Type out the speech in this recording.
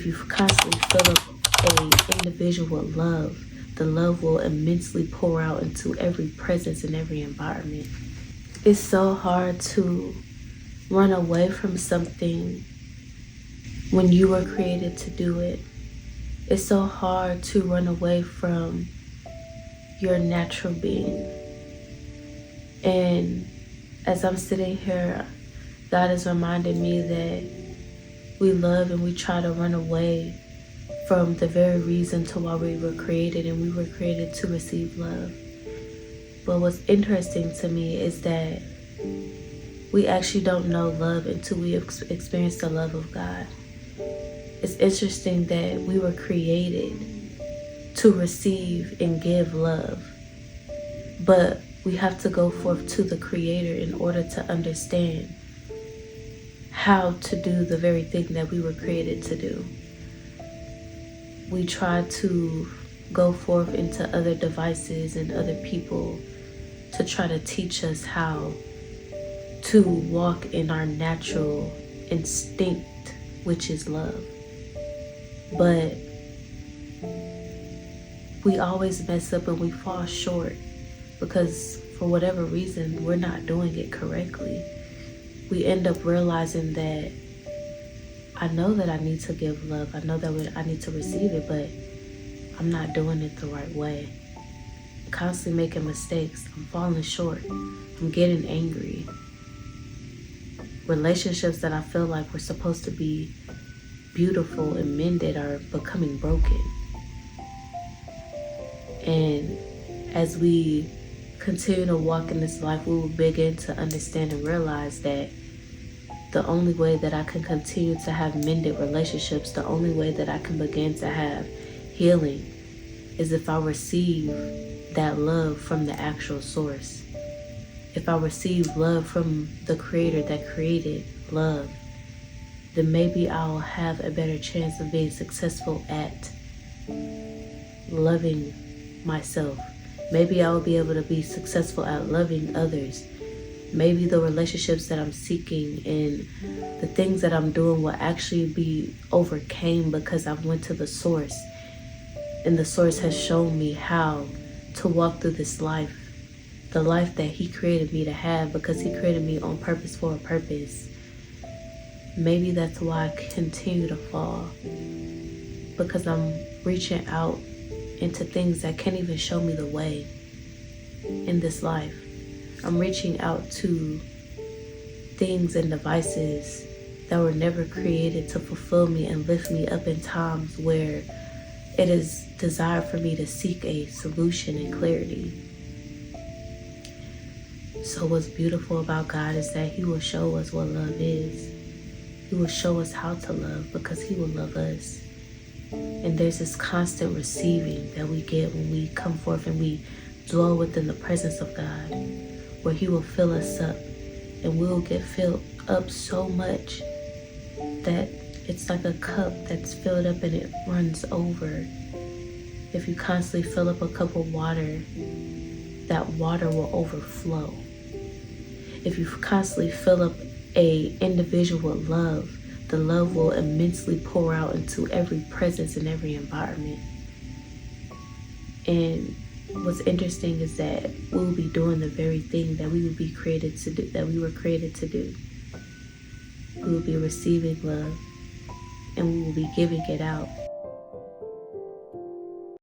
If you constantly fill up a individual with love, the love will immensely pour out into every presence and every environment. It's so hard to run away from something when you were created to do it. It's so hard to run away from your natural being. And as I'm sitting here, God is reminding me that we love and we try to run away from the very reason to why we were created, and we were created to receive love. But what's interesting to me is that we actually don't know love until we experience the love of God. It's interesting that we were created to receive and give love, but we have to go forth to the Creator in order to understand how to do the very thing that we were created to do. We try to go forth into other devices and other people to try to teach us how to walk in our natural instinct, which is love. But we always mess up and we fall short because for whatever reason, we're not doing it correctly. We end up realizing that I know that I need to give love. I know that I need to receive it, but I'm not doing it the right way. I'm constantly making mistakes. I'm falling short. I'm getting angry. Relationships that I feel like were supposed to be beautiful and mended are becoming broken. And as we continue to walk in this life, we will begin to understand and realize that the only way that I can continue to have mended relationships, the only way that I can begin to have healing is if I receive that love from the actual source. If I receive love from the Creator that created love, then maybe I'll have a better chance of being successful at loving myself. Maybe I will be able to be successful at loving others. Maybe the relationships that I'm seeking and the things that I'm doing will actually be overcame because I went to the source. And the source has shown me how to walk through this life. The life that He created me to have, because He created me on purpose for a purpose. Maybe that's why I continue to fall. Because I'm reaching out into things that can't even show me the way in this life. I'm reaching out to things and devices that were never created to fulfill me and lift me up in times where it is desired for me to seek a solution and clarity. So what's beautiful about God is that He will show us what love is. He will show us how to love because He will love us. And there's this constant receiving that we get when we come forth and we dwell within the presence of God, where He will fill us up and we'll get filled up so much that it's like a cup that's filled up and it runs over. If you constantly fill up a cup of water, that water will overflow. If you constantly fill up a individual with love, the love will immensely pour out into every presence and every environment. And what's interesting is that we'll be doing the very thing that we will be created to do, that we were created to do. We will be receiving love and we will be giving it out.